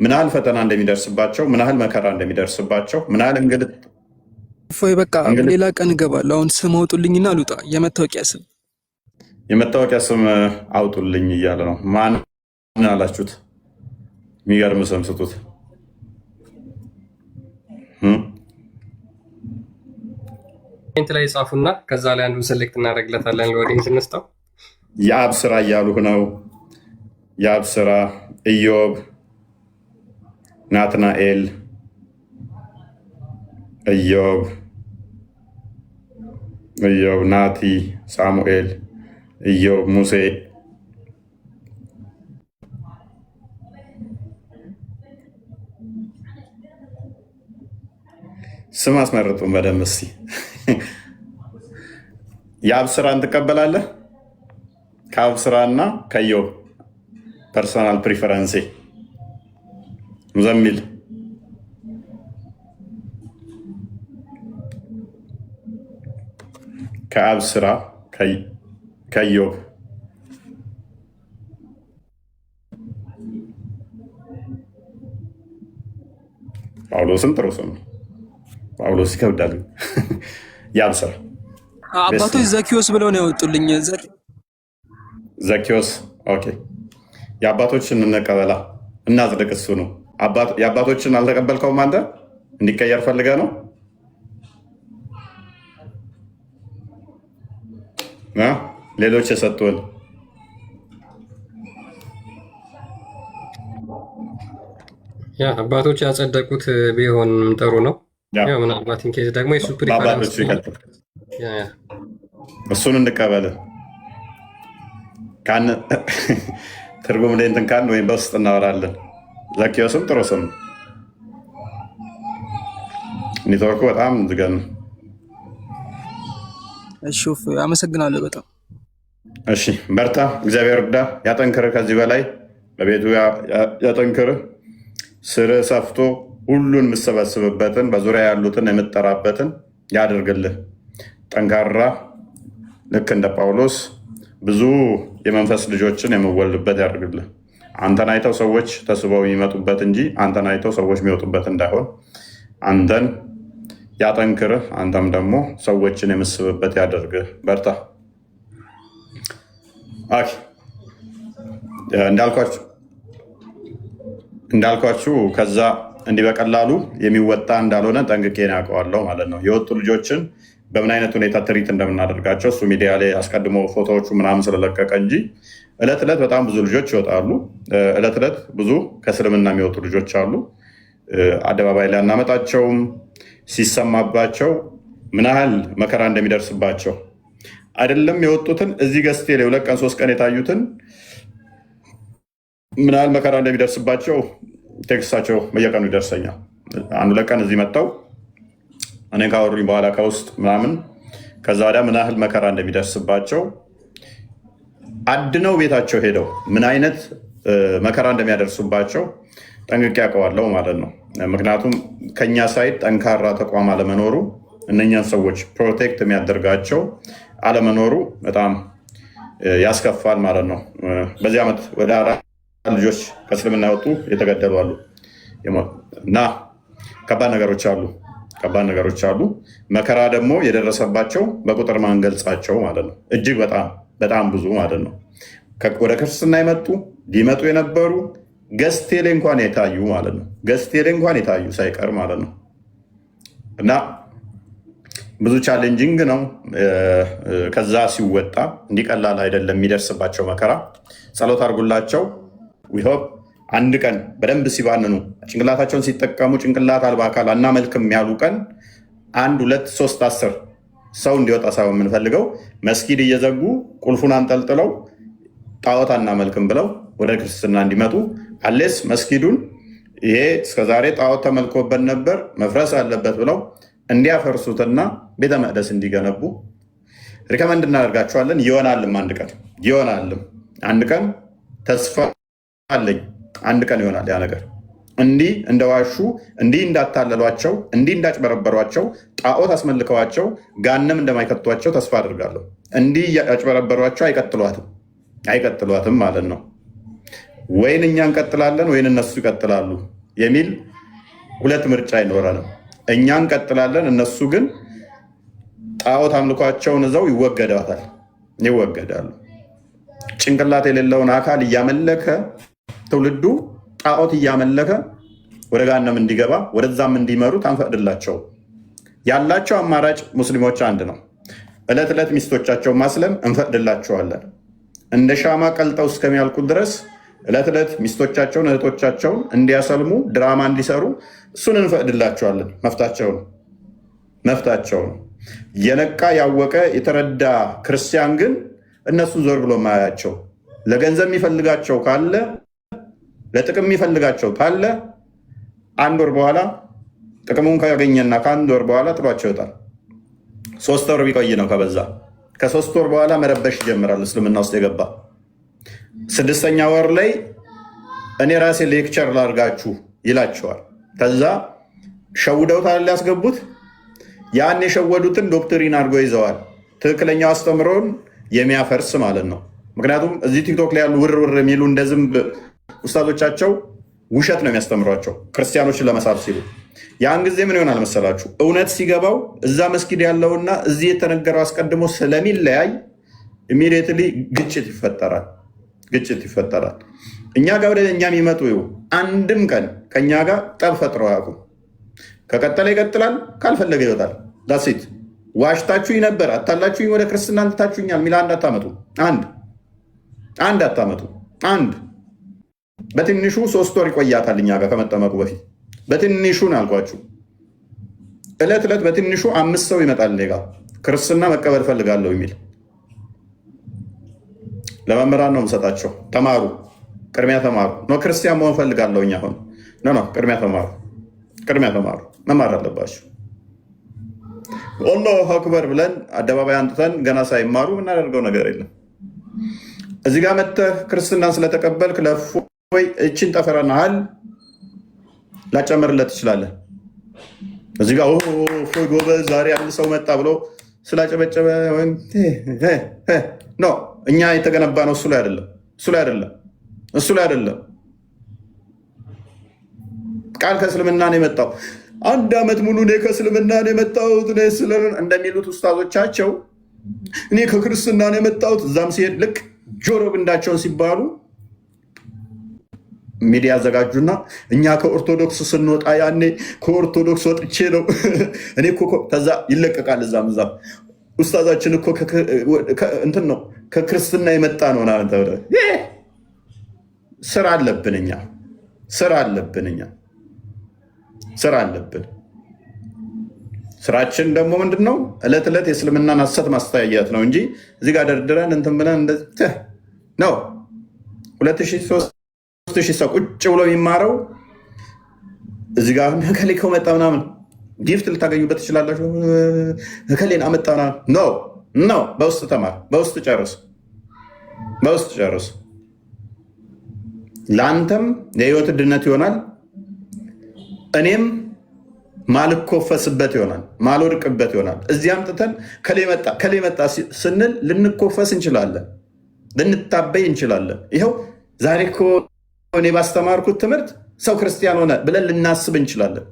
ምን ያህል ፈተና እንደሚደርስባቸው፣ ምን ያህል መከራ እንደሚደርስባቸው፣ ምን ያህል እንግልት እፎይ በቃ ሌላ ቀን እገባለሁ። አሁን ስም አውጡልኝና ልውጣ። የመታወቂያ ስም አውጡልኝ እያለ ነው። ማን አላችሁት? የሚገርም ስም ስጡት። ኮሜንት ላይ ጻፉና ከዛ ላይ አንዱን ሴሌክት እናደርግለታለን። ለወዲንስ እንስጠው። የአብ ስራ እያሉህ ነው። የአብ ስራ፣ ኢዮብ፣ ናትናኤል፣ ኢዮብ፣ ናቲ፣ ሳሙኤል፣ ኢዮብ፣ ሙሴ፣ ስም አስመርጡን በደምብ እስኪ። የአብ ስራን ትቀበላለህ? ከአብ ስራና ከኢዮብ ፐርሶናል ፕሪፈረንሴ ሙዘሚል ከአብ ስራ ከኢዮብ ጳውሎስም ጥሩ ስም ነው። ጳውሎስ ይከብዳል። የአብ ስራ አባቶች ዘኪዮስ ብለው ነው ያወጡልኝ። ዘኪዮስ ኦኬ። የአባቶችን እንቀበላ እናጽድቅ። እሱ ነው የአባቶችን አልተቀበልከውም አንተ? እንዲቀየር ፈልገ ነው? ሌሎች የሰጡን አባቶች ያጸደቁት ቢሆንም ጥሩ ነው። ምናልባት ኢንኬዝ ደግሞ የሱ ፕሪፈረንስ እሱን እንቀበል። ትርጉም ላይ እንትን ካልን ወይም በውስጥ እናወራለን። ዘኪዮስም ጥሩ ስም። ኔትወርኩ በጣም ዝገን። እሺ አመሰግናለሁ በጣም እሺ። በርታ፣ እግዚአብሔር እርዳ፣ ያጠንክርህ። ከዚህ በላይ በቤቱ ያጠንክርህ። ስርህ ሰፍቶ ሁሉን የምሰበስብበትን በዙሪያ ያሉትን የምጠራበትን ያድርግልህ። ጠንካራ ልክ እንደ ጳውሎስ ብዙ የመንፈስ ልጆችን የምወልድበት ያደርግልህ። አንተን አይተው ሰዎች ተስበው የሚመጡበት እንጂ አንተን አይተው ሰዎች የሚወጡበት እንዳይሆን አንተን ያጠንክርህ። አንተም ደግሞ ሰዎችን የምስብበት ያደርግህ። በርታ። እንዳልኳችሁ ከዛ እንዲህ በቀላሉ የሚወጣ እንዳልሆነ ጠንቅቄ ያውቀዋለሁ ማለት ነው። የወጡ ልጆችን በምን አይነት ሁኔታ ትሪት እንደምናደርጋቸው እሱ ሚዲያ ላይ አስቀድሞ ፎቶዎቹ ምናምን ስለለቀቀ እንጂ እለት ዕለት በጣም ብዙ ልጆች ይወጣሉ። እለት ዕለት ብዙ ከእስልምና የሚወጡ ልጆች አሉ። አደባባይ ላይ አናመጣቸውም። ሲሰማባቸው ምን ያህል መከራ እንደሚደርስባቸው አይደለም የወጡትን እዚህ ገስቴ ላይ 2 ቀን 3 ቀን የታዩትን ምን ያህል መከራ እንደሚደርስባቸው ቴክስታቸው በየቀኑ ይደርሰኛል። 1-2 ቀን እዚህ መጥተው እኔ ካወሩኝ በኋላ ከውስጥ ምናምን ከዛ ወዲያ ምን ያህል መከራ እንደሚደርስባቸው አድነው ቤታቸው ሄደው ምን አይነት መከራ እንደሚያደርሱባቸው ጠንቅቄ ያውቀዋለሁ ማለት ነው። ምክንያቱም ከኛ ሳይድ ጠንካራ ተቋም አለመኖሩ፣ እነኛን ሰዎች ፕሮቴክት የሚያደርጋቸው አለመኖሩ በጣም ያስከፋል ማለት ነው። በዚህ ዓመት ወደ 4 ልጆች ከእስልምና የወጡ የተገደሉ አሉ እና ከባድ ነገሮች አሉ። መከራ ደግሞ የደረሰባቸው በቁጥር ማንገልጻቸው ማለት ነው። እጅግ በጣም ብዙ ማለት ነው። ወደ ክርስትና የመጡ ሊመጡ የነበሩ ገስቴ ላይ እንኳን የታዩ ማለት ነው። ገስቴ ላይ እንኳን የታዩ ሳይቀር ማለት ነው እና ብዙ ቻሌንጂንግ ነው። ከዛ ሲወጣ እንዲቀላል አይደለም የሚደርስባቸው መከራ። ጸሎት አድርጉላቸው። ዊሆፕ አንድ ቀን በደንብ ሲባንኑ ጭንቅላታቸውን ሲጠቀሙ ጭንቅላት አልባ አካል አናመልክም ያሉ ቀን 1 2 3 10 ሰው እንዲወጣ ሳይሆን የምንፈልገው መስጊድ እየዘጉ ቁልፉን አንጠልጥለው ጣዖት አናመልክም ብለው ወደ ክርስትና እንዲመጡ አሌስ መስጊዱን ይሄ እስከዛሬ ጣዖት ተመልኮበት ነበር መፍረስ አለበት ብለው እንዲያፈርሱትና ቤተ መቅደስ እንዲገነቡ ሪከመንድ እናደርጋቸዋለን። ይሆናልም አንድ ቀን ተስፋ አለኝ። አንድ ቀን ይሆናል ያ ነገር። እንዲህ እንደዋሹ፣ እንዲህ እንዳታለሏቸው፣ እንዲህ እንዳጭበረበሯቸው፣ ጣዖት አስመልከዋቸው ጋንም እንደማይከቷቸው ተስፋ አድርጋለሁ። እንዲህ ያጭበረበሯቸው አይቀጥሏትም ማለት ነው። ወይን እኛ እንቀጥላለን ወይን እነሱ ይቀጥላሉ የሚል ሁለት ምርጫ አይኖረንም። እኛ እንቀጥላለን፣ እነሱ ግን ጣዖት አምልኳቸውን እዛው ይወገዳሉ። ጭንቅላት የሌለውን አካል እያመለከ ትውልዱ ጣዖት እያመለከ ወደ ገሃነም እንዲገባ ወደዛም እንዲመሩት አንፈቅድላቸው። ያላቸው አማራጭ ሙስሊሞች አንድ ነው። ዕለት ዕለት ሚስቶቻቸውን ማስለም እንፈቅድላቸዋለን። እንደ ሻማ ቀልጠው እስከሚያልቁ ድረስ ዕለት ዕለት ሚስቶቻቸውን እህቶቻቸውን እንዲያሰልሙ ድራማ እንዲሰሩ እሱን እንፈቅድላቸዋለን። መፍታቸው ነው። የነቃ ያወቀ የተረዳ ክርስቲያን ግን እነሱ ዞር ብሎ ማያቸው። ለገንዘብ የሚፈልጋቸው ካለ ለጥቅም የሚፈልጋቸው ካለ አንድ ወር በኋላ ጥቅሙን ካገኘና ከአንድ ወር በኋላ ጥሏቸው ይወጣል። 3 ወር ቢቆይ ነው ከበዛ። ከ3 ወር በኋላ መረበሽ ይጀምራል። እስልምና ውስጥ የገባ 6ኛ ወር ላይ እኔ ራሴ ሌክቸር ላርጋችሁ ይላቸዋል። ከዛ ሸውደውታል ሊያስገቡት። ያን የሸወዱትን ዶክትሪን አድርጎ ይዘዋል። ትክክለኛው አስተምሮን የሚያፈርስ ማለት ነው። ምክንያቱም እዚህ ቲክቶክ ላይ ያሉ ውርውር የሚሉ እንደ ዝንብ ኡስታዞቻቸው ውሸት ነው የሚያስተምሯቸው ክርስቲያኖችን ለመሳብ ሲሉ። ያን ጊዜ ምን ይሆናል መሰላችሁ? እውነት ሲገባው እዛ መስጊድ ያለውና እዚህ የተነገረው አስቀድሞ ስለሚለያይ ኢሚዲየትሊ ግጭት ይፈጠራል። እኛ ጋር ወደ እኛ የሚመጡ አንድም ቀን ከእኛ ጋር ጠብ ፈጥረው አያውቁም። ከቀጠለ ይቀጥላል፣ ካልፈለገ ይወጣል። ዳሴት ዋሽታችሁኝ ነበር፣ አታላችሁኝ፣ ወደ ክርስትና ልታችሁኛል የሚል አንድ አታመጡ። በትንሹ 3 ወር ይቆያታል እኛ ጋር ከመጠመቁ በፊት። በትንሹን አልኳችሁ። ዕለት ዕለት በትንሹ 5 ሰው ይመጣል እኔ ጋር ክርስትና መቀበል ፈልጋለሁ የሚል። ለመምህራን ነው የምሰጣቸው። ተማሩ፣ ቅድሚያ ተማሩ። ክርስቲያን መሆን ፈልጋለሁ እኛ አሁን ቅድሚያ ተማሩ፣ መማር አለባቸው። አላሁ አክበር ብለን አደባባይ አንጥተን ገና ሳይማሩ የምናደርገው ነገር የለም። እዚህ ጋር መጥተህ ክርስትናን ስለተቀበልክ ለእፎይ እችን ጠፈረናሃል ላጨምርለት ትችላለህ። እዚህ ጋር እፎይ ጎበዝ ዛሬ አንድ ሰው መጣ ብሎ ስላጨበጨበ ነው። እኛ የተገነባ ነው እሱ ላይ አይደለም። ቃል ከእስልምና ነው የመጣው። 1 ዓመት ሙሉ እኔ ከእስልምና ነው የመጣሁት እንደሚሉት ኡስታዞቻቸው እኔ ከክርስትና ነው የመጣሁት። እዛም ሲሄድ ልክ ጆሮ ግንዳቸውን ሲባሉ ሚዲያ አዘጋጁና እኛ ከኦርቶዶክስ ስንወጣ ያኔ ከኦርቶዶክስ ወጥቼ ነው እኔ ከዛ ይለቀቃል። እዛም ኡስታዛችን እኮ እንትን ነው ከክርስትና የመጣ ነው። ስራ አለብን። ስራችን ደግሞ ምንድን ነው? ዕለት ዕለት የእስልምናን ሐሰት ማስተያየት ነው እንጂ እዚህ ጋር ደርድረን እንትን ብለን እንደዚህ ነው። 2000 ሰው ቁጭ ብሎ የሚማረው እዚህ ጋር ከሌ ከመጣ ምናምን ጊፍት ልታገኙበት ትችላላችሁ። ከሌን አመጣ ነው። በውስጥ ተማር፣ በውስጥ ጨርስ። ለአንተም የህይወት ድነት ይሆናል። እኔም ማልኮፈስበት ይሆናል፣ ማልወድቅበት ይሆናል። እዚህ አምጥተን ከሌ መጣ ስንል ልንኮፈስ እንችላለን፣ ልንታበይ እንችላለን። ይኸው ዛሬ እኮ እኔ ባስተማርኩት ትምህርት ሰው ክርስቲያን ሆነ ብለን ልናስብ እንችላለን።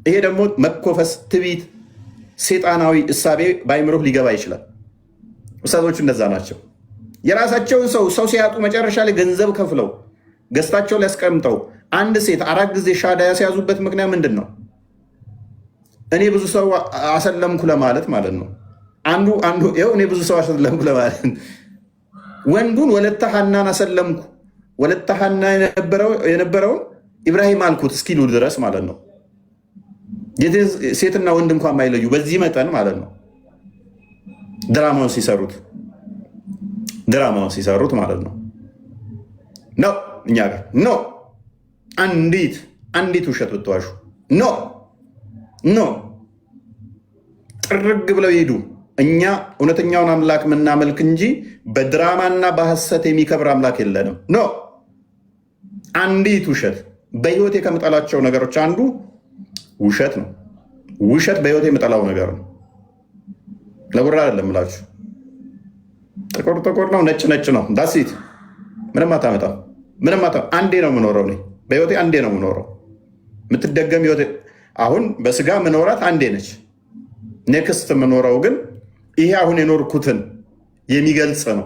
ይሄ ደግሞ መኮፈስ፣ ትዕቢት፣ ሴጣናዊ እሳቤ በአይምሮህ ሊገባ ይችላል። ኡስታዞቹ እንደዛ ናቸው። የራሳቸውን ሰው ሲያጡ መጨረሻ ላይ ገንዘብ ከፍለው ገዝታቸው ሊያስቀምጠው አንድ ሴት 4 ጊዜ ሻዳ ያስያዙበት ምክንያት ምንድን ነው? እኔ ብዙ ሰው አሰለምኩ ለማለት ማለት ነው። አንዱ ይኸው እኔ ብዙ ሰው አሰለምኩ ለማለት ወንዱን ወለተ ሐናን አሰለምኩ፣ ወለተ ሐና የነበረውን ኢብራሂም አልኩት እስኪሉ ድረስ ማለት ነው። ሴትና ወንድ እንኳን ማይለዩ በዚህ መጠን ማለት ነው። ድራማውን ሲሰሩት ማለት ነው። እኛ ጋር አንዲት ውሸት ብትዋሹ ጥርግ ብለው ይሄዱ። እኛ እውነተኛውን አምላክ ምናመልክ እንጂ በድራማና በሐሰት የሚከብር አምላክ የለንም። አንዲት ውሸት በህይወት ከምጠላቸው ነገሮች አንዱ ውሸት ነው። ውሸት በህይወት የምጠላው ነገር ነው። ለጉራ አይደለም እላችሁ። ጥቁር ነው፣ ነጭ ነው። ዳሲት ምንም አታመጣም። ምንም አንዴ ነው የምኖረው። በህይወቴ አንዴ ነው የምኖረው። የምትደገም ህይወቴ አሁን በስጋ ምኖራት አንዴ ነች። ኔክስት የምኖረው ግን ይሄ አሁን የኖርኩትን የሚገልጽ ነው።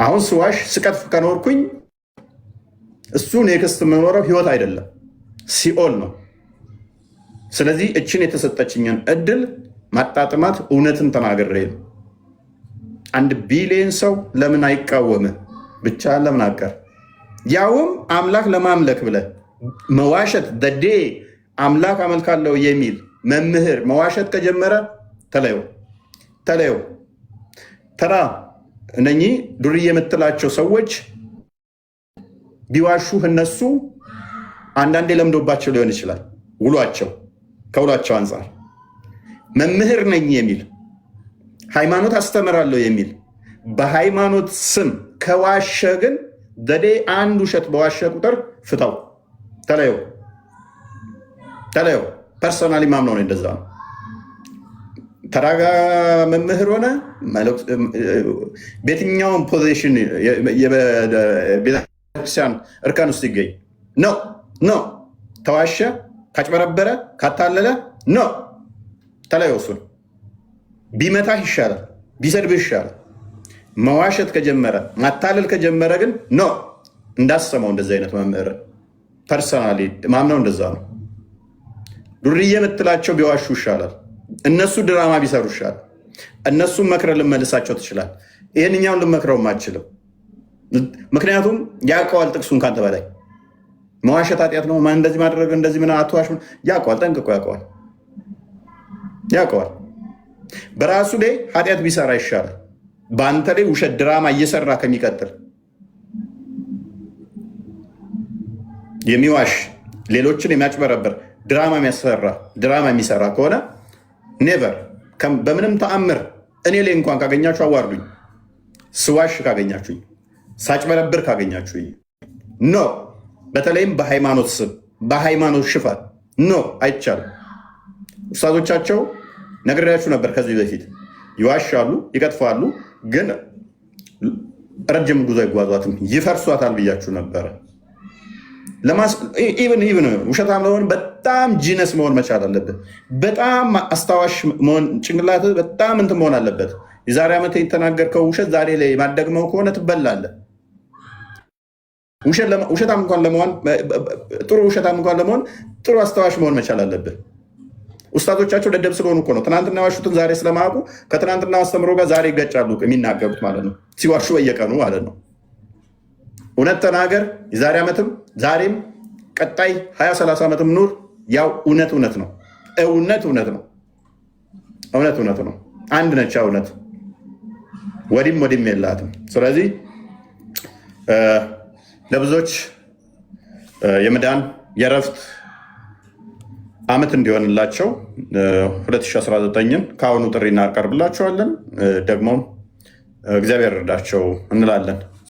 አሁን ስዋሽ ስቀጥፍ ከኖርኩኝ እሱ ኔክስት የምኖረው ህይወት አይደለም፣ ሲኦል ነው። ስለዚህ እችን የተሰጠችኝን እድል ማጣጥማት እውነትን ተናግሬ ነው። 1 ቢሊዮን ሰው ለምን አይቃወምም? ብቻ ለምን አቀር ያውም አምላክ ለማምለክ ብለህ መዋሸት ደዴ አምላክ አመልካለሁ የሚል መምህር መዋሸት ከጀመረ ተለየው። ተራ እነኚህ ዱርዬ የምትላቸው ሰዎች ቢዋሹህ እነሱ አንዳንዴ ለምዶባቸው ሊሆን ይችላል። ከውሏቸው አንጻር መምህር ነኝ የሚል ሃይማኖት አስተምራለሁ የሚል በሃይማኖት ስም ከዋሸ ግን ዘዴ አንድ ውሸት በዋሸ ቁጥር ፍታው፣ ተለየው። ፐርሰናሊ ማምነው ነው እንደዛ ነው። ተራጋ መምህር ሆነ በየትኛውም ፖዚሽን የቤተክርስቲያን እርከን ውስጥ ይገኝ ነው ተዋሸ፣ ካጭበረበረ፣ ካታለለ ነው ተለየው። እሱን ቢመታህ ይሻላል፣ ቢሰድብህ ይሻላል። መዋሸት ከጀመረ ማታለል ከጀመረ ግን እንዳሰማው እንደዚህ አይነት መምህር ፐርሰናሊ ማምነው እንደዛ ነው። ዱርዬ የምትላቸው ቢዋሹ ይሻላል። እነሱ ድራማ ቢሰሩ ይሻላል። እነሱም መክረ ልመልሳቸው ትችላል። ይህንኛውን ልመክረውም አልችልም። ምክንያቱም ያውቀዋል ጥቅሱን ካንተ በላይ መዋሸት ኃጢአት ነው። እንደዚህ ማድረግ እንደዚህ ምን አትዋሽ ያውቀዋል፣ ጠንቅቆ ያውቀዋል። በራሱ ላይ ኃጢአት ቢሰራ ይሻላል በአንተ ላይ ውሸት ድራማ እየሰራ ከሚቀጥል። የሚዋሽ ሌሎችን የሚያጭበረበር ድራማ የሚሰራ ከሆነ ኔቨር በምንም ተአምር እኔ ላይ እንኳን ካገኛችሁ አዋርዱኝ። ስዋሽ ካገኛችሁኝ፣ ሳጭበረብር ካገኛችሁኝ በተለይም በሃይማኖት ስም በሃይማኖት ሽፋን አይቻልም። ኡስታዞቻቸው ነግሬያችሁ ነበር ከዚህ በፊት ይዋሻሉ፣ ይቀጥፋሉ፣ ግን ረጅም ጉዞ አይጓዟትም፣ ይፈርሷታል ብያችሁ ነበረ። ኢቨን ውሸታም ለሆን በጣም ጂነስ መሆን መቻል አለበት። በጣም አስታዋሽ መሆን ጭንቅላት በጣም እንትን መሆን አለበት። የዛሬ ዓመት የተናገርከው ውሸት ዛሬ ላይ ማደግመው ከሆነ ትበላለህ። ውሸታም እንኳን ለመሆን ጥሩ ውሸታም እንኳን ለመሆን ጥሩ አስታዋሽ መሆን መቻል አለብህ። ኡስታዞቻቸው ደደብ ስለሆኑ እኮ ነው። ትናንትና ዋሹትን ዛሬ ስለማያውቁ ከትናንትና አስተምሮ ጋር ዛሬ ይገጫሉ የሚናገሩት ማለት ነው። ሲዋሹ በየቀኑ ማለት ነው። እውነት ተናገር። የዛሬ ዓመትም ዛሬም ቀጣይ 20-30 ዓመትም ኑር። ያው እውነት ነው። እውነት ነው። አንድ ነች እውነት። ወዲም የላትም። ስለዚህ ለብዙዎች የመዳን የረፍት ዓመት እንዲሆንላቸው 2019ን ከአሁኑ ጥሪ እናቀርብላቸዋለን። ደግሞም እግዚአብሔር እርዳቸው እንላለን።